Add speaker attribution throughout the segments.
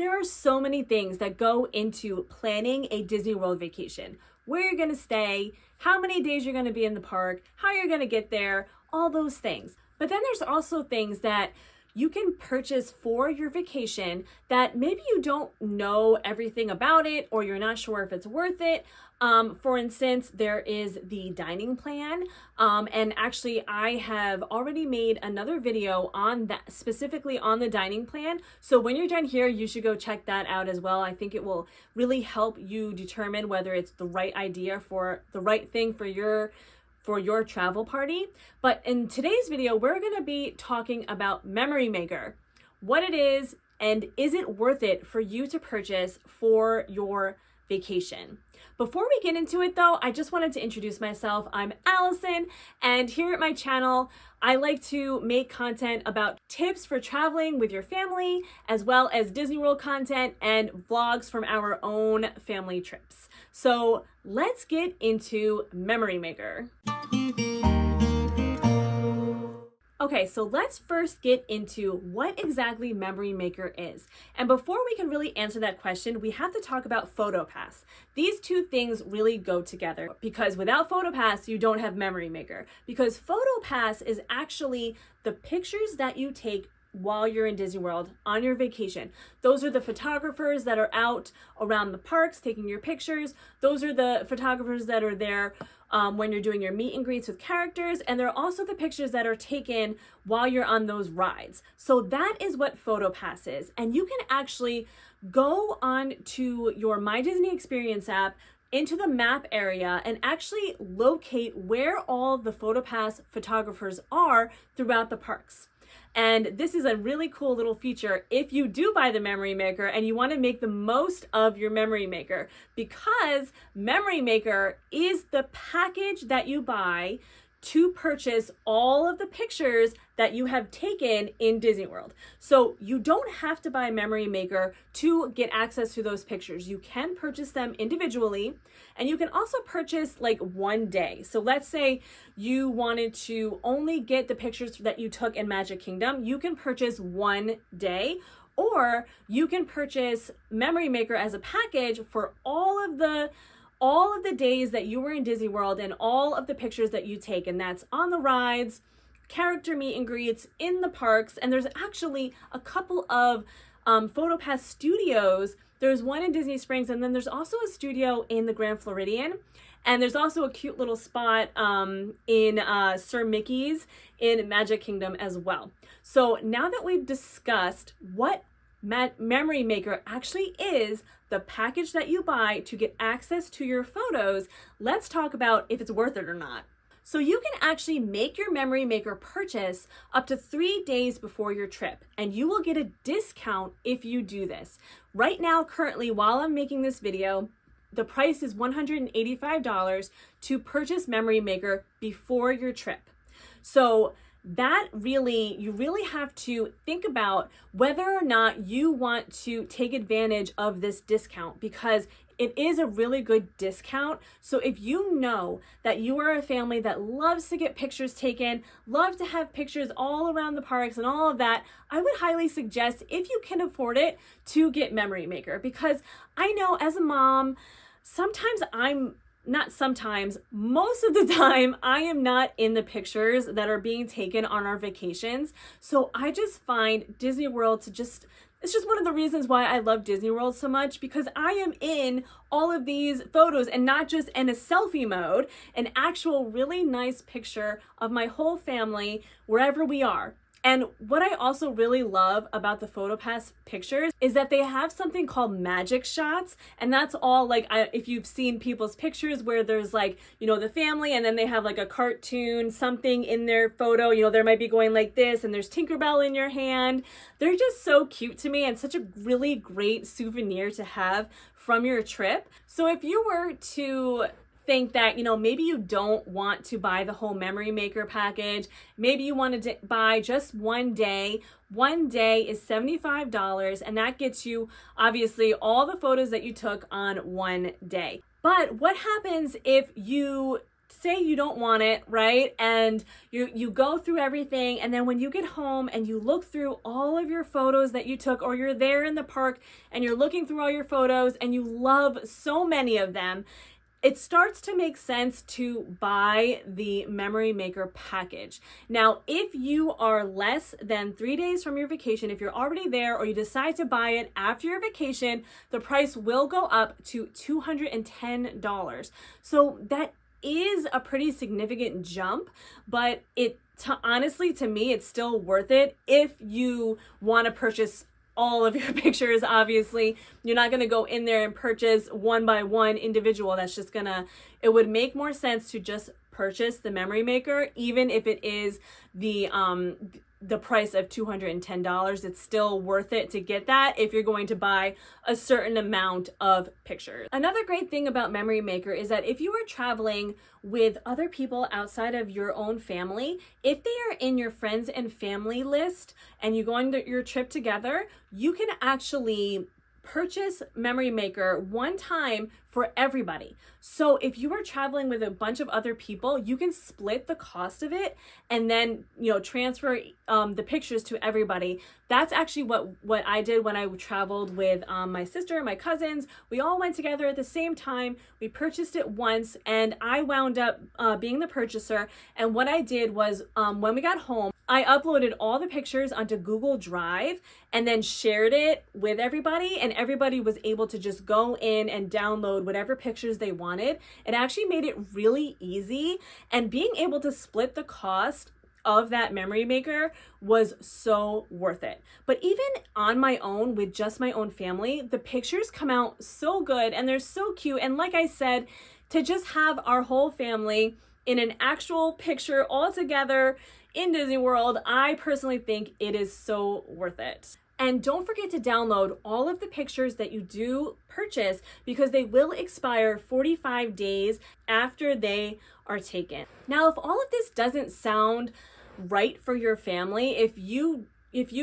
Speaker 1: there are so many things that go into planning a Disney World vacation. Where you're gonna stay, how many days you're gonna be in the park, how you're gonna get there, all those things. But then there's also things that you can purchase for your vacation that maybe you don't know everything about it or you're not sure if it's worth it. For instance, there is the dining plan. And actually I have already made another video on that, specifically on the dining plan. So when you're done here, you should go check that out as well. I think it will really help you determine whether it's the right idea for the right thing for your travel party. But in today's video, we're gonna be talking about Memory Maker, what it is, and is it worth it for you to purchase for your vacation. Before we get into it though, I just wanted to introduce myself. I'm Allison, and here at my channel, I like to make content about tips for traveling with your family, as well as Disney World content and vlogs from our own family trips. So let's get into Memory Maker. Okay, so let's first get into what exactly Memory Maker is. And before we can really answer that question, we have to talk about PhotoPass. These two things really go together because without PhotoPass, you don't have Memory Maker. Because PhotoPass is actually the pictures that you take while you're in Disney World on your vacation. Those are the photographers that are out around the parks taking your pictures. Those are the photographers that are there when you're doing your meet and greets with characters, and they're also the pictures that are taken while you're on those rides. So that is what PhotoPass is. And you can actually go on to your My Disney Experience app into the map area and actually locate where all the PhotoPass photographers are throughout the parks. And this is a really cool little feature if you do buy the Memory Maker and you want to make the most of your Memory Maker, because Memory Maker is the package that you buy to purchase all of the pictures that you have taken in Disney World. So you don't have to buy Memory Maker to get access to those pictures. You can purchase them individually, and you can also purchase like one day. So let's say you wanted to only get the pictures that you took in Magic Kingdom, you can purchase one day, or you can purchase Memory Maker as a package for all of the days that you were in Disney World and all of the pictures that you take, and that's on the rides, character meet and greets, in the parks. And there's actually a couple of PhotoPass studios. There's one in Disney Springs, and then there's also a studio in the Grand Floridian. And there's also a cute little spot in Sir Mickey's in Magic Kingdom as well. So now that we've discussed what Memory Maker actually is, the package that you buy to get access to your photos, let's talk about if it's worth it or not. So you can actually make your Memory Maker purchase up to 3 days before your trip, and you will get a discount if you do this. Right now, currently, while I'm making this video, the price is $185 to purchase Memory Maker before your trip. So you really have to think about whether or not you want to take advantage of this discount, because it is a really good discount. So if you know that you are a family that loves to get pictures taken, love to have pictures all around the parks and all of that, I would highly suggest, if you can afford it, to get Memory Maker. Because I know as a mom, most of the time, I am not in the pictures that are being taken on our vacations. So I just find Disney World it's just one of the reasons why I love Disney World so much, because I am in all of these photos and not just in a selfie mode, an actual really nice picture of my whole family wherever we are. And what I also really love about the PhotoPass pictures is that they have something called magic shots. And that's all like, if you've seen people's pictures where there's like, the family, and then they have like a cartoon, something in their photo, they might be going like this, and there's Tinkerbell in your hand. They're just so cute to me and such a really great souvenir to have from your trip. So if you were to think that, maybe you don't want to buy the whole Memory Maker package, maybe you wanted to buy just one day. One day is $75, and that gets you obviously all the photos that you took on one day. But what happens if you say you don't want it, right? And you go through everything, and then when you get home and you look through all of your photos that you took, or you're there in the park and you're looking through all your photos and you love so many of them, it starts to make sense to buy the Memory Maker package. Now, if you are less than 3 days from your vacation, if you're already there or you decide to buy it after your vacation, the price will go up to $210. So that is a pretty significant jump, but honestly, to me, it's still worth it if you want to purchase all of your pictures. Obviously, you're not going to go in there and purchase one by one individual. That's just it would make more sense to just purchase the Memory Maker, even if it is the price of $210. It's still worth it to get that if you're going to buy a certain amount of pictures. Another great thing about Memory Maker is that if you are traveling with other people outside of your own family, if they are in your friends and family list and you go on your trip together, you can actually purchase Memory Maker one time for everybody. So if you are traveling with a bunch of other people, you can split the cost of it and then, transfer the pictures to everybody. That's actually what I did when I traveled with my sister and my cousins. We all went together at the same time. We purchased it once, and I wound up being the purchaser. And what I did was when we got home, I uploaded all the pictures onto Google Drive and then shared it with everybody, and everybody was able to just go in and download whatever pictures they wanted. It actually made it really easy, and being able to split the cost of that Memory Maker was so worth it. But even on my own, with just my own family, the pictures come out so good and they're so cute. And like I said, to just have our whole family in an actual picture all together in Disney World, I personally think it is so worth it. And don't forget to download all of the pictures that you do purchase, because they will expire 45 days after they are taken. Now, if all of this doesn't sound right for your family, if you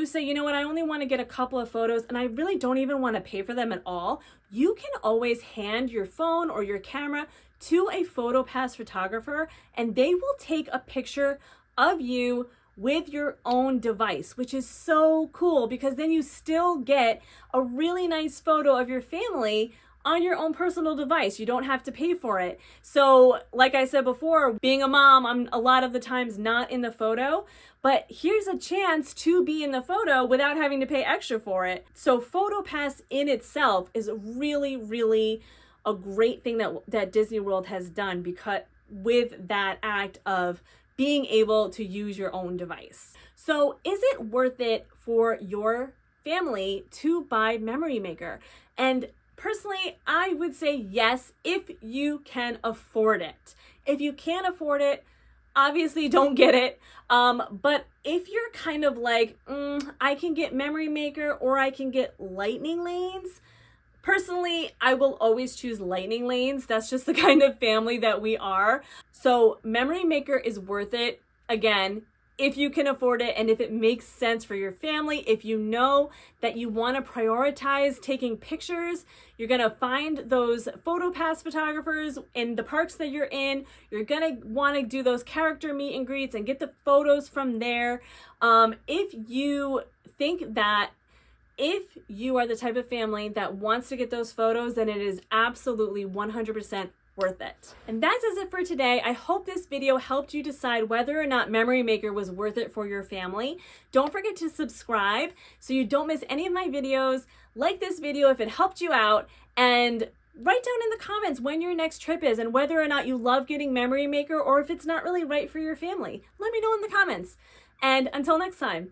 Speaker 1: say, you know what, I only want to get a couple of photos and I really don't even want to pay for them at all, you can always hand your phone or your camera to a PhotoPass photographer, and they will take a picture of you with your own device, which is so cool, because then you still get a really nice photo of your family on your own personal device. You don't have to pay for it. So like I said before, being a mom, I'm a lot of the times not in the photo, but here's a chance to be in the photo without having to pay extra for it. So PhotoPass in itself is really, really a great thing that Disney World has done, because with that act of being able to use your own device. So is it worth it for your family to buy Memory Maker? And personally, I would say yes, if you can afford it. If you can't afford it, obviously don't get it. But if you're kind of like, I can get Memory Maker or I can get Lightning Lanes, personally, I will always choose Lightning Lanes. That's just the kind of family that we are. So Memory Maker is worth it, again, if you can afford it and if it makes sense for your family. If you know that you want to prioritize taking pictures, you're going to find those PhotoPass photographers in the parks that you're in. You're going to want to do those character meet and greets and get the photos from there. If you think that if you are the type of family that wants to get those photos, then it is absolutely 100% worth it. And that does it for today. I hope this video helped you decide whether or not Memory Maker was worth it for your family. Don't forget to subscribe so you don't miss any of my videos. Like this video if it helped you out, and write down in the comments when your next trip is and whether or not you love getting Memory Maker or if it's not really right for your family. Let me know in the comments. And until next time.